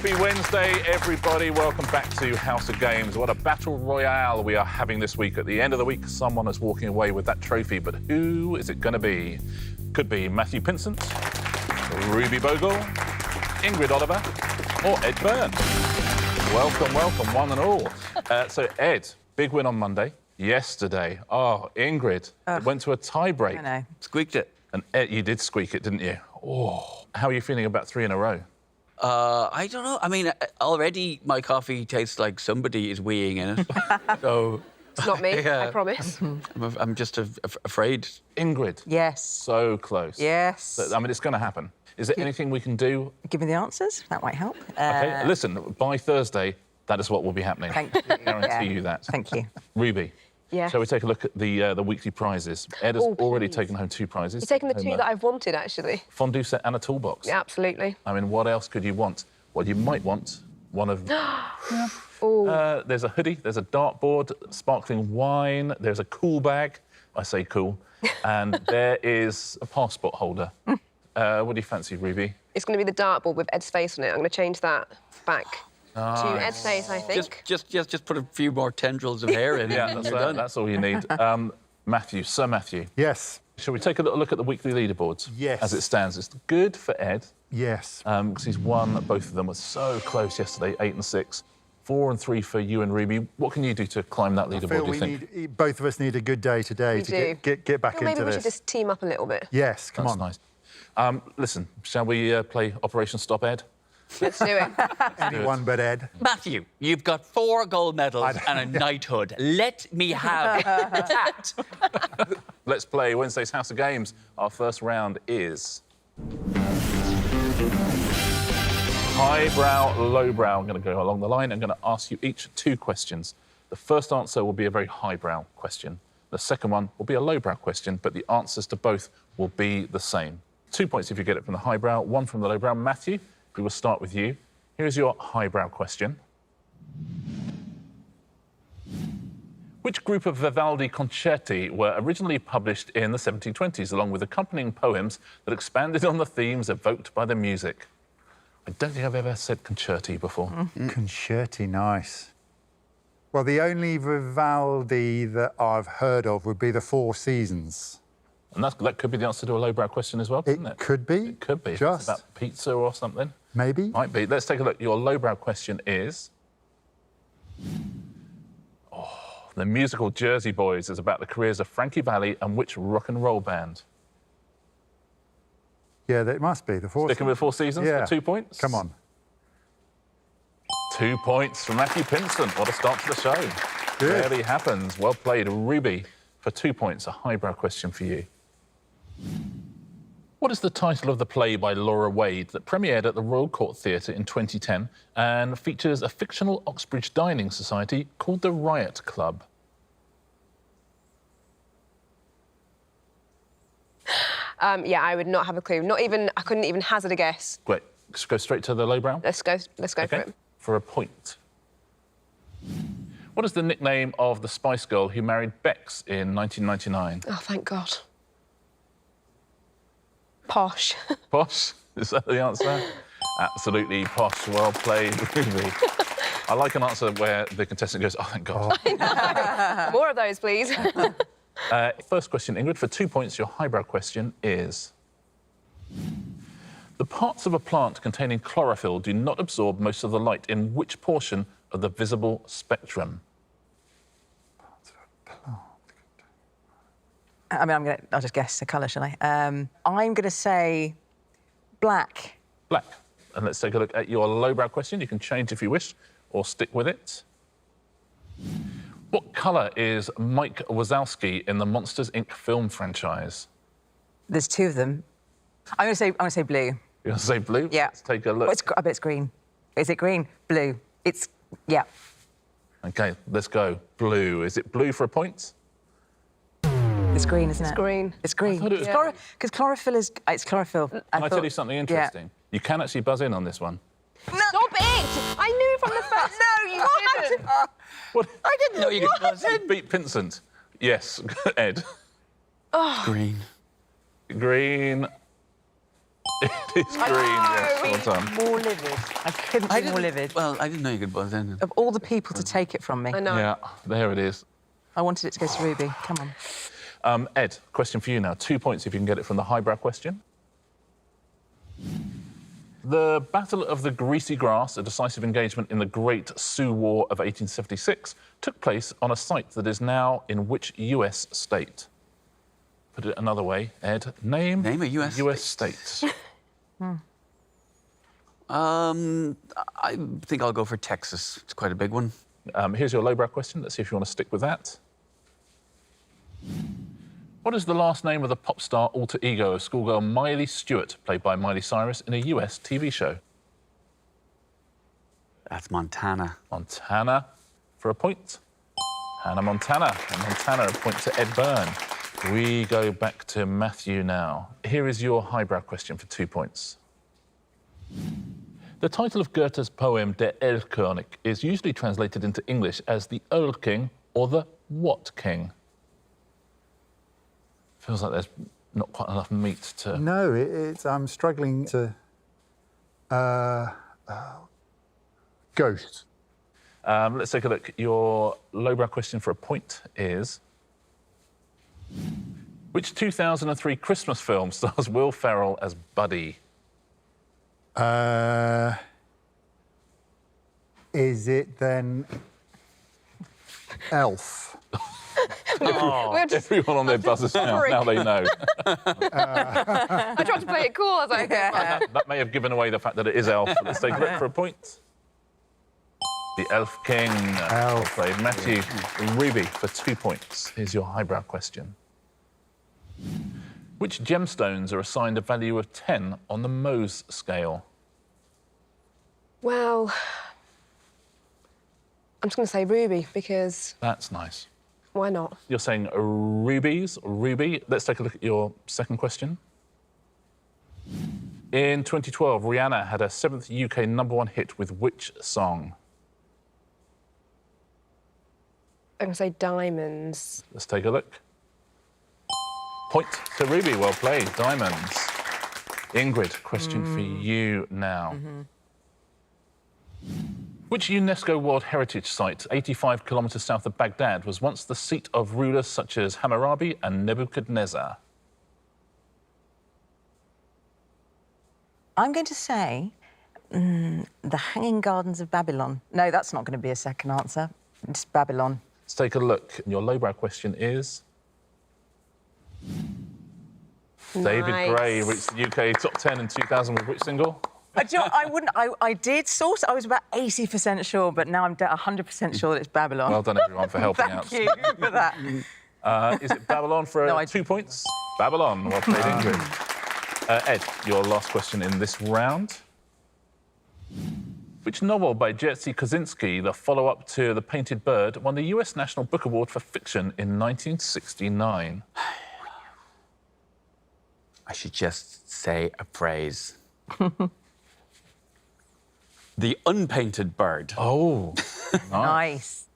Happy Wednesday, everybody. Welcome back to House of Games. What a battle royale we are having this week. At the end of the week, someone is walking away with that trophy, but who is it going to be? Could be Matthew Pinsent, Ruby Bhogal, Ingrid Oliver, or Ed Byrne. Welcome, welcome, one and all. So, Ed, big win on Monday. Yesterday, Ingrid, it went to a tie-break. I know. Squeaked it. And Ed, you did squeak it, didn't you? Oh, how are you feeling about 3 in a row? I don't know. I mean, already my coffee tastes like somebody is weeing in it. So it's not me, yeah. I promise. I'm just afraid. Ingrid. Yes. So close. Yes. I mean, it's going to happen. Is there anything we can do? Give me the answers. That might help. Okay, listen, by Thursday, that is what will be happening. Thank you. I guarantee you that. Thank you. Ruby. Yeah. Shall we take a look at the weekly prizes? Ed has already taken home 2 prizes. You've taken the 2 that I've wanted, actually. Fondue set and a toolbox. Yeah, absolutely. I mean, what else could you want? Well, you might want one of... there's a hoodie, there's a dartboard, sparkling wine, there's a cool bag. I say cool. And there is a passport holder. What do you fancy, Ruby? It's going to be the dartboard with Ed's face on it. I'm going to change that back to Ed's face, I think. Just put a few more tendrils of hair in. Yeah, that's all you need. Matthew, Sir Matthew. Yes. Shall we take a little look at the weekly leaderboards? Yes. As it stands. It's good for Ed. Yes. Because he's won both of them. Was so close yesterday, 8 and 6. 4 and 3 for you and Ruby. What can you do to climb that leaderboard, do you think? Both of us need a good day today to get back into this. Maybe we should just team up a little bit. Yes, come on. That's nice. Listen, shall we play Operation Stop Ed? Let's do it. Anyone but Ed. Matthew, you've got 4 gold medals and a knighthood. Let me have that. Let's play Wednesday's House of Games. Our first round is... highbrow, lowbrow. I'm going to go along the line. I'm going to ask you each 2 questions. The first answer will be a very highbrow question. The second one will be a lowbrow question, but the answers to both will be the same. 2 points if you get it from the highbrow, 1 from the lowbrow. Matthew, we will start with you. Here's your highbrow question. Which group of Vivaldi concerti were originally published in the 1720s, along with accompanying poems that expanded on the themes evoked by the music? I don't think I've ever said concerti before. Concerti, nice. Well, the only Vivaldi that I've heard of would be the 4 Seasons. And that could be the answer to a lowbrow question as well, couldn't it? It could be. It could be. If Just. it's about pizza or something. Maybe. Might be. Let's take a look. Your lowbrow question is... the musical Jersey Boys is about the careers of Frankie Valli and which rock and roll band? Yeah, it must be the 4 Sticking with 4 Seasons Yeah. for 2 points? Come on. 2 points from Matthew Pinsent. What a start to the show. Good. Rarely happens. Well played. Ruby, for 2 points, a highbrow question for you. What is the title of the play by Laura Wade that premiered at the Royal Court Theatre in 2010 and features a fictional Oxbridge dining society called the Riot Club? Yeah, I would not have a clue. I couldn't even hazard a guess. Great. Let's go straight to the lowbrow. Let's go for it. For a point. What is the nickname of the Spice Girl who married Bex in 1999? Oh, thank God. Posh. Posh? Is that the answer? Absolutely posh. Well played, Ruby. I like an answer where the contestant goes, oh, thank God. More of those, please. First question, Ingrid, for 2 points, your highbrow question is... the parts of a plant containing chlorophyll do not absorb most of the light in which portion of the visible spectrum? I mean, I'll just guess the colour, shall I? I'm going to say black. Black. And let's take a look at your lowbrow question. You can change if you wish, or stick with it. What colour is Mike Wazowski in the Monsters, Inc. film franchise? There's 2 of them. I'm going to say blue. You're going to say blue? Yeah. Let's take a look. I bet it's green. Is it green? Blue. Yeah. OK, let's go. Blue. Is it blue for a point? It's green, isn't it? It's green. It's green. I thought it was Because chlorophyll is... It's chlorophyll. Can I tell you something interesting? Yeah. You can actually buzz in on this one. Stop it! I knew from the first... No, you didn't. What? I didn't know you could buzz in. Beat Pinsent. Yes, Ed. Green. Green. It is green, yes, well done. More livid. I couldn't be more livid. Well, I didn't know you could buzz in. Of all the people to take it from me, I know. Yeah, there it is. I wanted it to go to Ruby. Come on. Ed, question for you now. 2 points if you can get it from the highbrow question. The Battle of the Greasy Grass, a decisive engagement in the Great Sioux War of 1876, took place on a site that is now in which US state? Put it another way, Ed. Name a US state. I think I'll go for Texas. It's quite a big one. Here's your lowbrow question. Let's see if you want to stick with that. What is the last name of the pop star alter ego of schoolgirl Miley Stewart, played by Miley Cyrus in a US TV show? That's Montana. Montana for a point. Hannah Montana. And Montana, a point to Ed Byrne. We go back to Matthew now. Here is your highbrow question for 2 points. The title of Goethe's poem Der Erlkönig is usually translated into English as the Earl King or the What King? Feels like there's not quite enough meat to... No, I'm struggling to... Ghost. Let's take a look. Your lowbrow question for a point is... Which 2003 Christmas film stars Will Ferrell as Buddy? Is it then Elf? Everyone on their buzzers now they know. I tried to play it cool. I was like, That may have given away the fact that it is Elf. But let's take a look for a point. The Elf King. Elf. Well played. Matthew, Ruby for 2 points. Here's your highbrow question. Which gemstones are assigned a value of 10 on the Mohs scale? well, I'm just going to say Ruby because That's nice. why not? You're saying rubies, Ruby. Let's take a look at your second question. In 2012, Rihanna had her 7th UK #1 hit with which song? I'm going to say Diamonds. Let's take a look. Point to Ruby. Well played. Diamonds. Ingrid, question for you now. Which UNESCO World Heritage Site, 85 kilometres south of Baghdad, was once the seat of rulers such as Hammurabi and Nebuchadnezzar? I'm going to say the Hanging Gardens of Babylon. No, that's not going to be a second answer. It's Babylon. Let's take a look. Your lowbrow question is... David Nice. Gray reached the UK top 10 in 2000 with which single? I did sort. I was about 80% sure, but now I'm 100% sure that it's Babylon. Well done, everyone, for helping out. Thank you for that. Is it Babylon for No, 2 points? Babylon. Well played, Ingrid. Ed, your last question in this round. Which novel by Jerzy Kosinski, the follow-up to The Painted Bird, won the US National Book Award for Fiction in 1969? I should just say a phrase. The Unpainted Bird. Oh, Nice.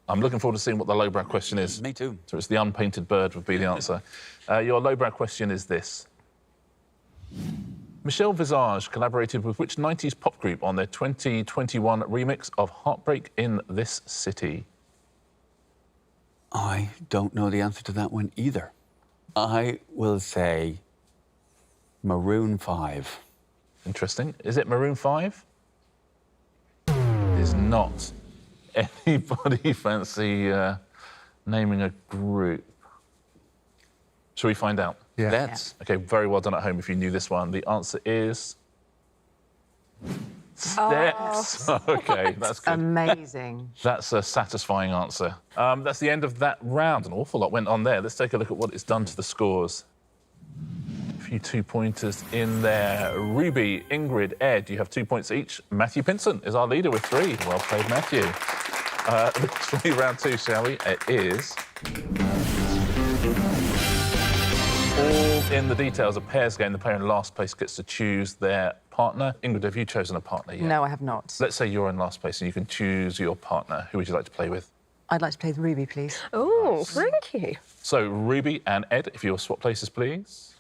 I'm looking forward to seeing what the lowbrow question is. Me too. So it's The Unpainted Bird would be the answer. Your lowbrow question is this. Michel Visage collaborated with which 90s pop group on their 2021 remix of Heartbreak in This City? I don't know the answer to that one either. I will say Maroon 5. Interesting. Is it Maroon 5? It is not. Anybody fancy naming a group? Shall we find out? Yeah. Let's. OK, very well done at home if you knew this one. The answer is... Steps. OK, that's good. Amazing. That's a satisfying answer. That's the end of that round. An awful lot went on there. Let's take a look at what it's done to the scores. A few 2-pointers in there. Ruby, Ingrid, Ed, you have 2 points each. Matthew Pinsent is our leader with 3. Well played, Matthew. Let's play round 2, shall we? It is... all in the details. A pairs game. The player in last place gets to choose their partner. Ingrid, have you chosen a partner yet? No, I have not. Let's say you're in last place and you can choose your partner. Who would you like to play with? I'd like to play with Ruby, please. Oh, thank you. So, Ruby and Ed, if you'll swap places, please.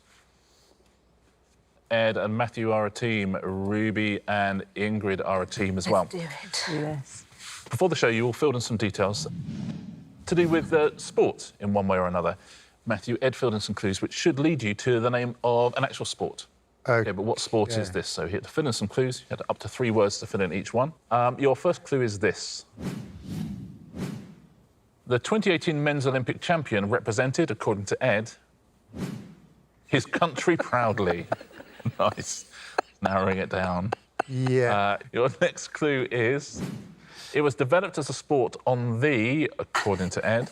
Ed and Matthew are a team. Ruby and Ingrid are a team as well. Let's do it. Yes. Before the show, you all filled in some details to do with sport in one way or another. Matthew, Ed filled in some clues which should lead you to the name of an actual sport. Okay, but what sport is this? So you had to fill in some clues. You had up to 3 words to fill in each one. Your first clue is this. The 2018 Men's Olympic champion represented, according to Ed, his country proudly. Nice. Narrowing it down. Yeah. Your next clue is... It was developed as a sport on the, according to Ed...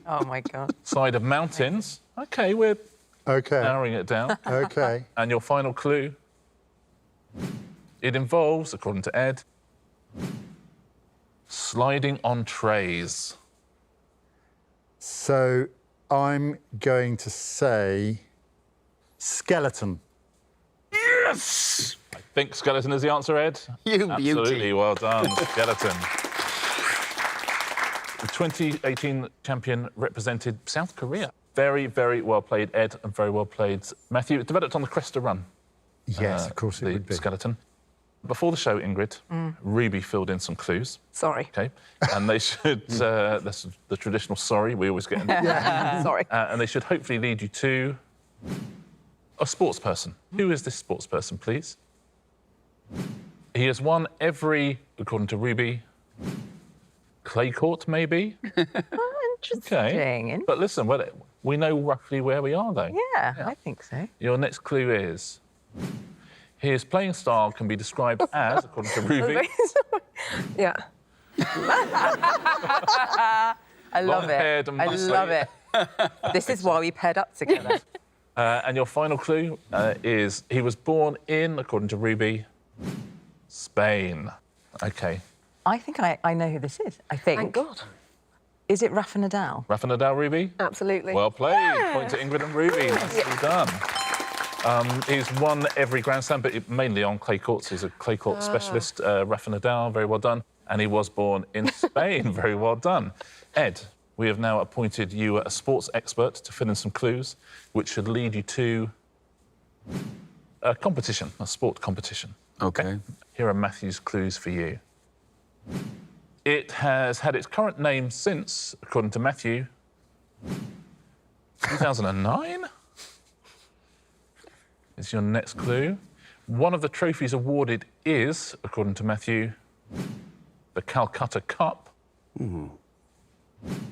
Oh, my God. ...side of mountains. OK, we're narrowing it down. OK. And your final clue? It involves, according to Ed, sliding on trays. So I'm going to say skeleton. Yes! I think skeleton is the answer, Ed. You Absolutely, beauty. well done, skeleton. The 2018 champion represented South Korea. Very, very well played, Ed, and very well played, Matthew. It developed on the Cresta Run. Yes, of course it would be. The skeleton. Before the show, Ingrid, Ruby filled in some clues. Sorry. OK, and they should... that's the traditional sorry we always get in. Sorry. And they should hopefully lead you to a sports person. Who is this sports person, please? He has won every, according to Ruby, clay court, maybe? Interesting. OK. But listen, we know roughly where we are, though. Yeah, I think so. Your next clue is... His playing style can be described as, according to Ruby... Yeah. I love Long-haired it. and I muscly. love it. This is why we paired up together. And your final clue is he was born in, according to Ruby, Spain. OK. I think I know who this is. I think. Thank God. Is it Rafa Nadal? Rafa Nadal, Ruby? Absolutely. Well played. Point to Ingrid and Ruby. Nicely done. He's won every Grand Slam, but mainly on clay courts. He's a clay court specialist. Rafa Nadal, very well done. And he was born in Spain. Very well done. Ed, we have now appointed you a sports expert to fill in some clues, which should lead you to a competition, a sport competition. OK. Here are Matthew's clues for you. It has had its current name since, according to Matthew, 2009? Is your next clue. One of the trophies awarded is, according to Matthew, the Calcutta Cup.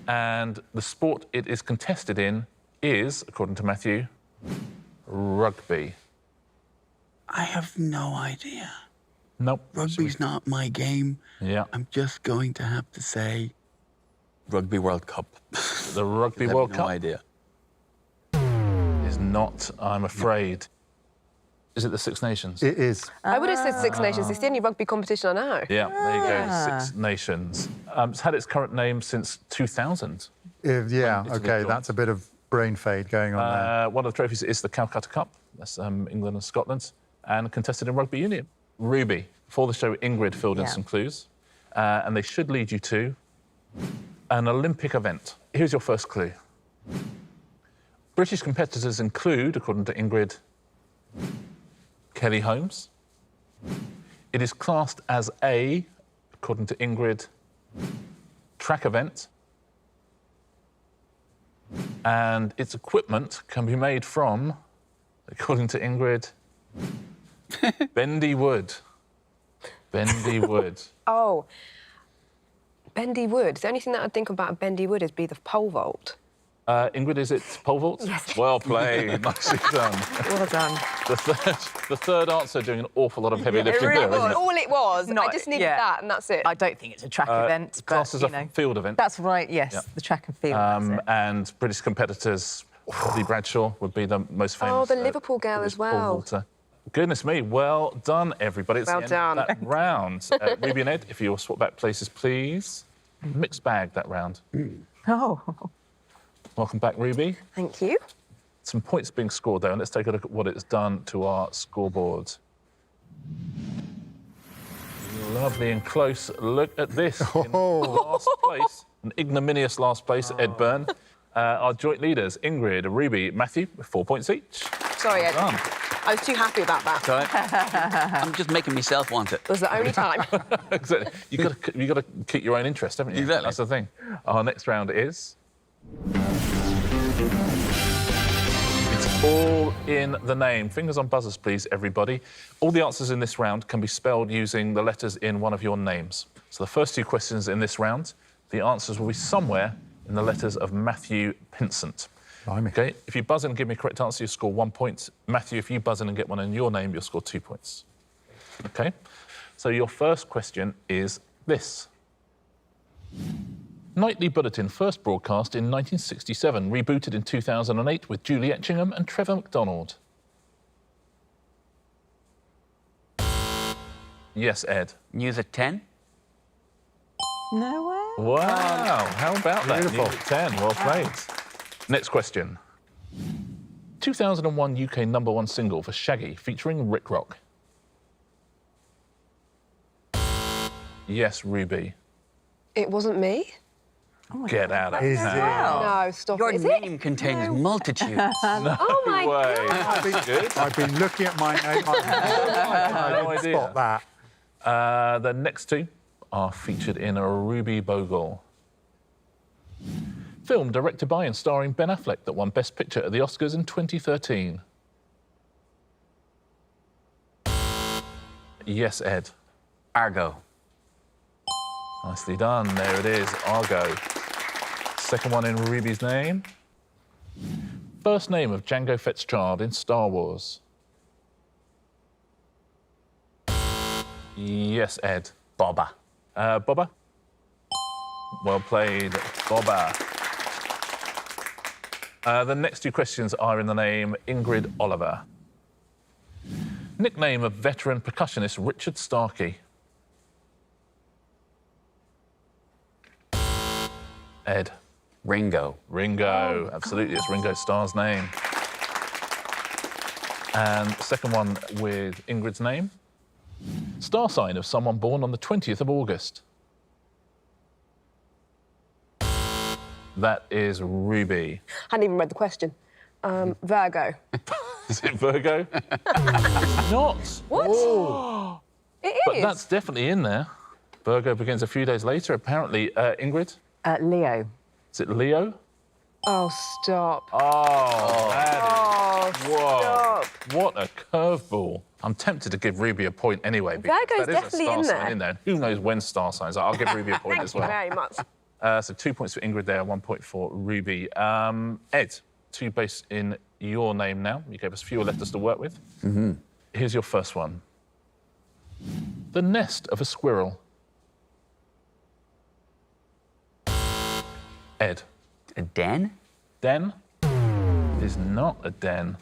And the sport it is contested in is, according to Matthew, rugby. I have no idea. Nope. Rugby's not my game. Yeah. I'm just going to have to say Rugby World Cup. The Rugby I have World no Cup idea. is not, I'm afraid. Is it the Six Nations? It is. I would have said Six Nations. It's the only rugby competition I know. Yeah, there you go, Six Nations. It's had its current name since 2000. Yeah, It's a big OK, draw. that's a bit of brain fade going on there. One of the trophies is the Calcutta Cup. That's England and Scotland, and contested in rugby union. Ruby, before the show, Ingrid filled in some clues, and they should lead you to an Olympic event. Here's your first clue. British competitors include, according to Ingrid, Kelly Holmes. It is classed as a, according to Ingrid, track event. And its equipment can be made from, according to Ingrid, bendy wood. Bendy wood. Oh. Bendy wood. The only thing that I'd think about bendy wood is be the pole vault. Ingrid, is it pole vault? Yes. Well played. Nicely done. Well done. The third answer doing an awful lot of heavy lifting really there, isn't was. it? All it was. Not- I just needed yeah. that, and that's it. I don't think it's a track event, but, Classed as you a know. field event. That's right, yes, Yeah. the track and field. That's it. And British competitors, Lee Bradshaw would be the most famous. Oh, the Liverpool girl British as pole well. vaulter. Goodness me, well done, everybody. It's Well the end of done. that round. Ruby and Ed, if you'll swap back places, please. Mixed bag, that round. Oh. Welcome back, Ruby. Thank you. Some points being scored, though, and let's take a look at what it's done to our scoreboard. Lovely and close. Look at this. In last place, an ignominious last place, Ed Byrne. Our joint leaders, Ingrid, Ruby, Matthew, with 4 points each. Sorry, Ed. Done. I was too happy about that. Sorry. I'm just making myself want it. It was the only time. Exactly. You got to keep your own interest, haven't you? Exactly. That's the thing. Our next round is. It's all in the name. Fingers on buzzers, please, everybody. All the answers in this round can be spelled using the letters in one of your names. So the first 2 questions in this round, the answers will be somewhere in the letters of Matthew Pinsent. Blimey. OK, if you buzz in and give me a correct answer, you score 1 point. Matthew, if you buzz in and get one in your name, you'll score 2 points. OK? So your first question is this. Nightly Bulletin first broadcast in 1967, rebooted in 2008 with Julie Etchingham and Trevor McDonald. Yes, Ed. News at 10. No way. Wow, how about that? Beautiful. News at 10, well played. Next question. 2001 UK #1 single for Shaggy featuring Rick Rock. Yes, Ruby. It wasn't me. Get out of Is town. No, stop Your it. Is it? name contains multitudes. Oh, my Way. God. That's good. I've been looking at my name. I No didn't idea. spot that. The next 2 are featured in a Ruby Bhogal. Film directed by and starring Ben Affleck that won Best Picture at the Oscars in 2013. Yes, Ed. Argo. Nicely done. There it is, Argo. Second one in Ruby's name. First name of Jango Fett's child in Star Wars. Yes, Ed. Boba. Boba? Well played, Boba. The next 2 questions are in the name Ingrid Oliver. Nickname of veteran percussionist Richard Starkey. Ed. Ringo. Ringo, absolutely, it's Ringo Starr's name. And second one with Ingrid's name. Star sign of someone born on the 20th of August. That is Ruby. I hadn't even read the question. Virgo. Is it Virgo? It's not. What? Oh. It is. But that's definitely in there. Virgo begins a few days later, apparently. Ingrid, Leo. is it Leo? Oh, stop. Oh, that is- Oh, whoa. stop. What a curveball. I'm tempted to give Ruby a point anyway. because Virgo's that is definitely a star in sign there. in there. Who knows when star signs are? I'll give Ruby a point Thank as you well. very much. So 2 points for Ingrid there, 1 point for Ruby. Ed, 2 based in your name now. You gave us fewer letters to work with. Here's your first one. The nest of a squirrel. Ed. A den? Den? It is not a den.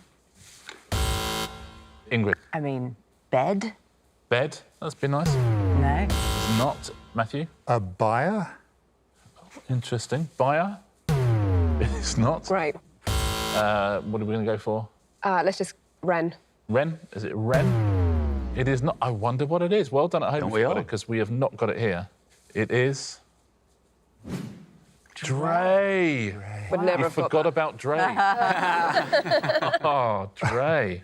Ingrid. I mean, bed? Bed? That's been nice. No. It's not. Matthew? A buyer? Interesting. Buyer? It's not. Great. What are we going to go for? Let's just Ren. Wren? Is it wren? It is not. I wonder what it is. Well done at home. Don't if we you got all? it, because we have not got it here. It is Dre. Would never You have got forgot that. about Dre. Oh, Dre.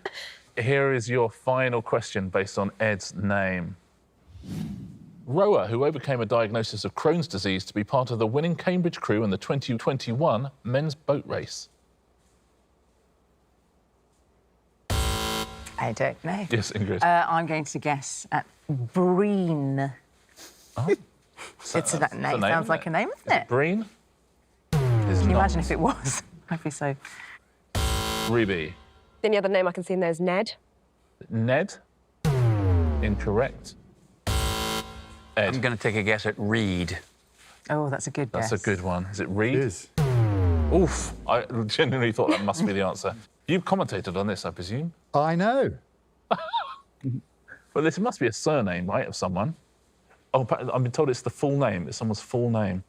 Here is your final question based on Ed's name. Rower who overcame a diagnosis of Crohn's disease to be part of the winning Cambridge crew in the 2021 men's boat race. I don't know. Yes, Ingrid. I'm going to guess at Breen. It's a name. name, Sounds isn't like it? a name, isn't it? Breen? Is Can you not. imagine if it was? I'd be so... Ruby. The only other name I can see in there is Ned. Ned? Incorrect. Ed. I'm going to take a guess at Reed. Oh, that's a good guess. That's a good one. Is it Reed? It is. Oof. I genuinely thought that must be the answer. You've commentated on this, I presume? I know. Well, this must be a surname, right, of someone. Oh, I've been told it's the full name. It's someone's full name.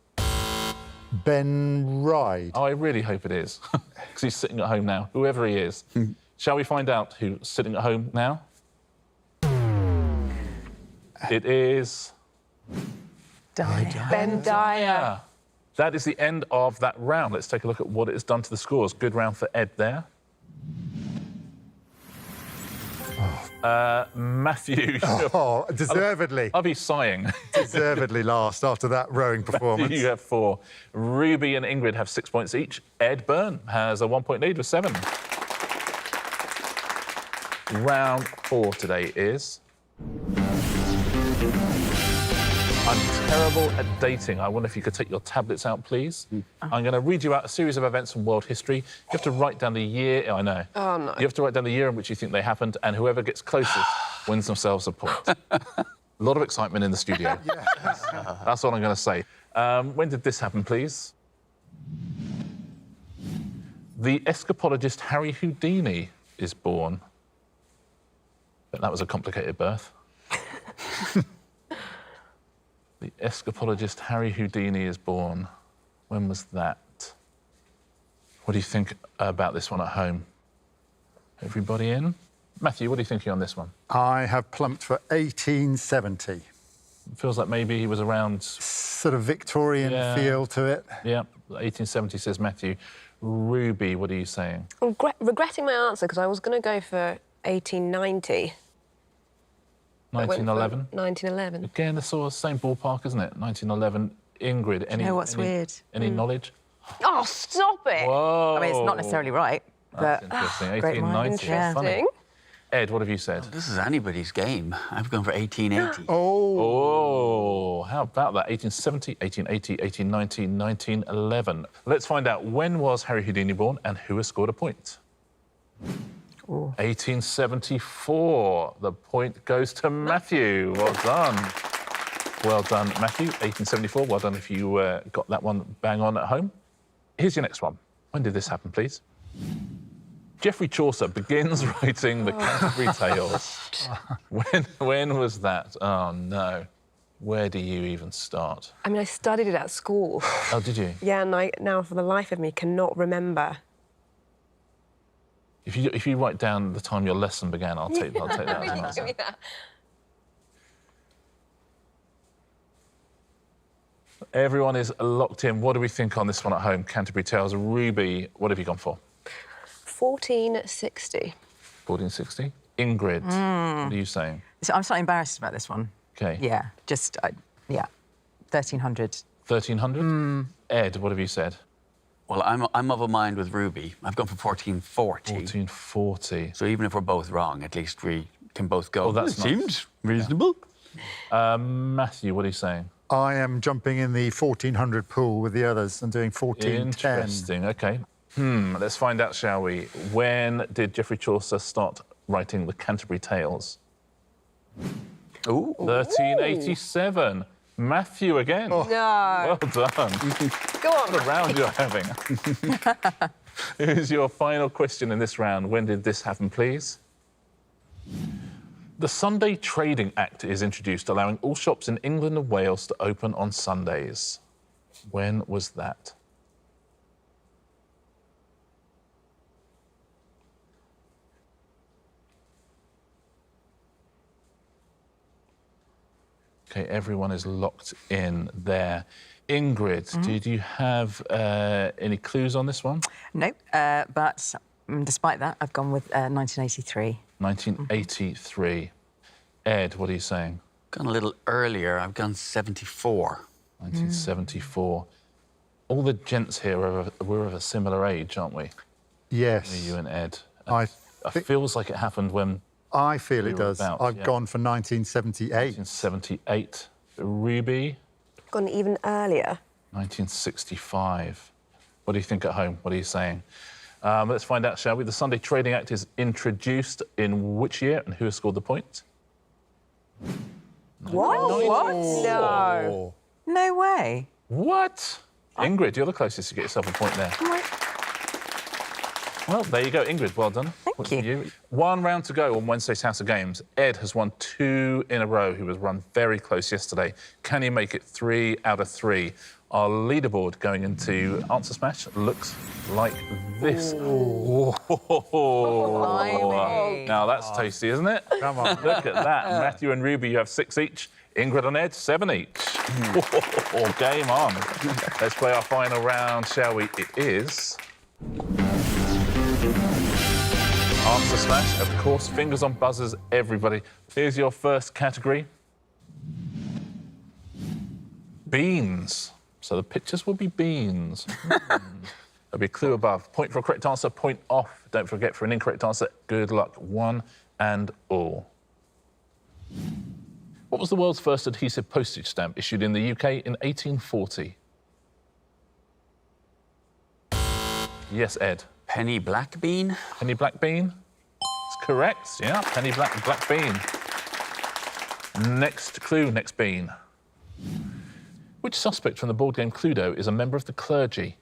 Ben Ride. Oh, I really hope it is. Because he's sitting at home now, whoever he is. Shall we find out who's sitting at home now? It is... Dyer. Ben Dyer. Yeah. That is the end of that round. Let's take a look at what it has done to the scores. Good round for Ed there. Matthew. Oh, deservedly. I'll be sighing. Deservedly last after that rowing performance. You have 4. Ruby and Ingrid have 6 points each. Ed Byrne has a 1-point lead with 7. Round 4 today is... I'm terrible at dating. I wonder if you could take your tablets out, please. I'm going to read you out a series of events from world history. You have to write down the year... I know. Oh, no. You have to write down the year in which you think they happened, and whoever gets closest wins themselves a point. A lot of excitement in the studio. That's all I'm going to say. When did this happen, please? The escapologist Harry Houdini is born. But that was a complicated birth. The escapologist Harry Houdini is born. When was that? What do you think about this one at home? Everybody in? Matthew, what are you thinking on this one? I have plumped for 1870. It feels like maybe he was around... Sort of Victorian feel to it. Yeah, 1870 says Matthew. Ruby, what are you saying? I'm regretting my answer because I was going to go for 1890. 1911? 1911. Again, the sort of same ballpark, isn't it? 1911. Ingrid, any... You know what's weird? Any knowledge? Oh, stop it! Whoa! I mean, it's not necessarily right, That's but... interesting. great mind. 1890. Yeah. Funny. Ed, what have you said? This is anybody's game. I've gone for 1880. Oh, how about that? 1870, 1880, 1890, 1911. Let's find out, when was Harry Houdini born and who has scored a point? 1874. The point goes to Matthew. Well done. Well done, Matthew. 1874. Well done if you got that one bang on at home. Here's your next one. When did this happen, please? Geoffrey Chaucer begins writing the Canterbury Tales. When was that? Oh, no. Where do you even start? I mean, I studied it at school. Oh, did you? Yeah, and I now, for the life of me, cannot remember. If you write down the time your lesson began, I'll take that as an answer. Everyone is locked in. What do we think on this one at home? Canterbury Tales. Ruby, what have you gone for? 1460. 1460. Ingrid, what are you saying? So I'm slightly embarrassed about this one. OK. Yeah, yeah, 1300. 1300? Ed, what have you said? Well, I'm of a mind with Ruby. I've gone for 1440. 1440. So even if we're both wrong, at least we can both go. Oh, that's nice. Seems reasonable. Matthew, what are you saying? I am jumping in the 1400 pool with the others and doing 1410. Interesting, OK. Let's find out, shall we? When did Geoffrey Chaucer start writing the Canterbury Tales? Ooh. 1387. Matthew again. No. Well done. Go on. What a round you're having. Here's your final question in this round. When did this happen, please? The Sunday Trading Act is introduced, allowing all shops in England and Wales to open on Sundays. When was that? OK, everyone is locked in there. Ingrid, did you have any clues on this one? No, but despite that, I've gone with 1983. 1983. Ed, what are you saying? Gone a little earlier. I've gone 74. 1974. All the gents here we're of a similar age, aren't we? Yes. You and Ed. I It feels like it happened when... I feel we it were does. about, I've gone for 1978. 1978. Ruby? Gone even earlier. 1965. What do you think at home? What are you saying? Let's find out, shall we? The Sunday Trading Act is introduced in which year and who has scored the point? What? What? No. No way. What? Ingrid, you're the closest to get yourself a point there. Well, there you go, Ingrid. Well done. Thank you. One round to go on Wednesday's House of Games. Ed has won 2 in a row. He was run very close yesterday. Can he make it 3 out of 3? Our leaderboard going into Answer Smash looks like this. Blimey. Now that's tasty, isn't it? Come on. Look at that. Matthew and Ruby, you have 6 each. Ingrid and Ed, 7 each. Game on. Let's play our final round, shall we? It is... Answer smash, of course. Fingers on buzzers, everybody. Here's your first category. Beans. So the pictures will be beans. There'll be a clue above. Point for a correct answer, point off. Don't forget, for an incorrect answer, good luck, one and all. What was the world's first adhesive postage stamp issued in the UK in 1840? Yes, Ed. Penny black bean? Penny black bean? It's correct, yeah, penny black bean. Next clue, next bean. Which suspect from the board game Cluedo is a member of the clergy?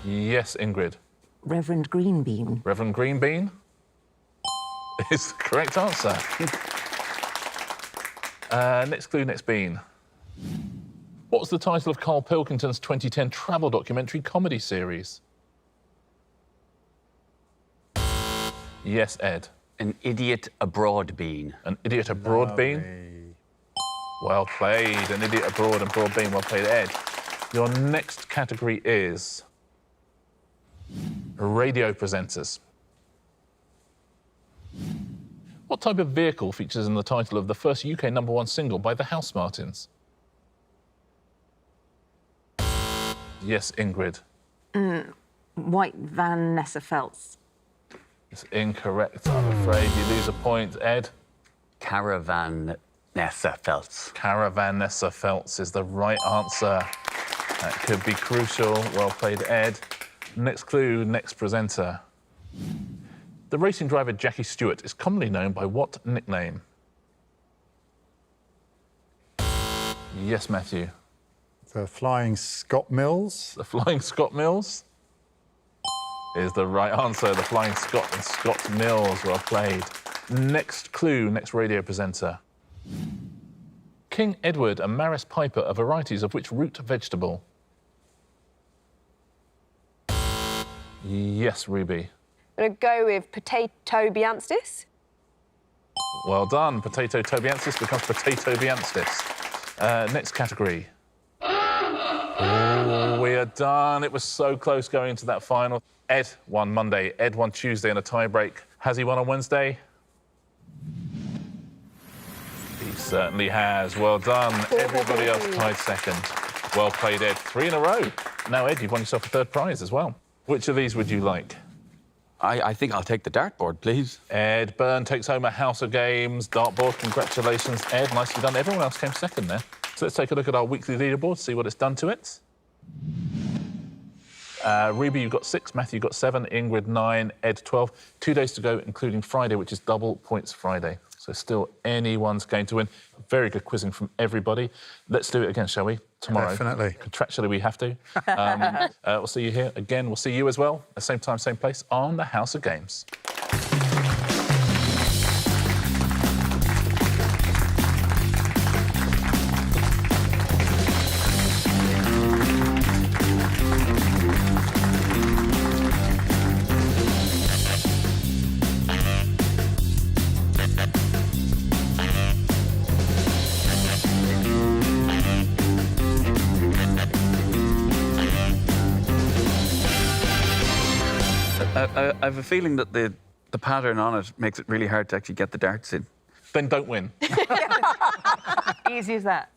Yes, Ingrid. Reverend Greenbean. Reverend Greenbean is the correct answer. Next clue, next bean. What was the title of Carl Pilkington's 2010 travel documentary comedy series? Yes, Ed. An idiot abroad bean. An idiot abroad bean? Well played. An idiot abroad and broad bean. Well played, Ed. Your next category is radio presenters. What type of vehicle features in the title of the first UK #1 single by the House Martins? Yes, Ingrid. White Vanessa Feltz. It's incorrect, I'm afraid. You lose a point. Ed? Caravan Nessa Feltz. Caravan Nessa Feltz is the right answer. That could be crucial. Well played, Ed. Next clue, next presenter. The racing driver Jackie Stewart is commonly known by what nickname? Yes, Matthew. The Flying Scott Mills. The Flying Scott Mills is the right answer. The Flying Scott and Scott Mills. Well played. Next clue, next radio presenter. King Edward and Maris Piper are varieties of which root vegetable? Yes, Ruby. I'm going to go with potato bianstis. Well done. Potato tobiensis becomes potato bianstis. Next category. Oh, we are done. It was so close going into that final. Ed won Monday. Ed won Tuesday in a tie-break. Has he won on Wednesday? He certainly has. Well done. Everybody else tied second. Well played, Ed. 3 in a row. Now, Ed, you've won yourself a third prize as well. Which of these would you like? I think I'll take the dartboard, please. Ed Byrne takes home a House of Games dartboard. Congratulations, Ed. Nicely done. Everyone else came second there. So let's take a look at our weekly leaderboard, see what it's done to it. Ruby, you've got 6. Matthew, you've got 7. Ingrid, 9. Ed, 12. 2 days to go, including Friday, which is double points Friday. So still anyone's going to win. Very good quizzing from everybody. Let's do it again, shall we? Tomorrow. Definitely. Contractually, we have to. We'll see you here again. We'll see you as well, at the same time, same place, on the House of Games. I have a feeling that the pattern on it makes it really hard to actually get the darts in. Then don't win. Easy as that.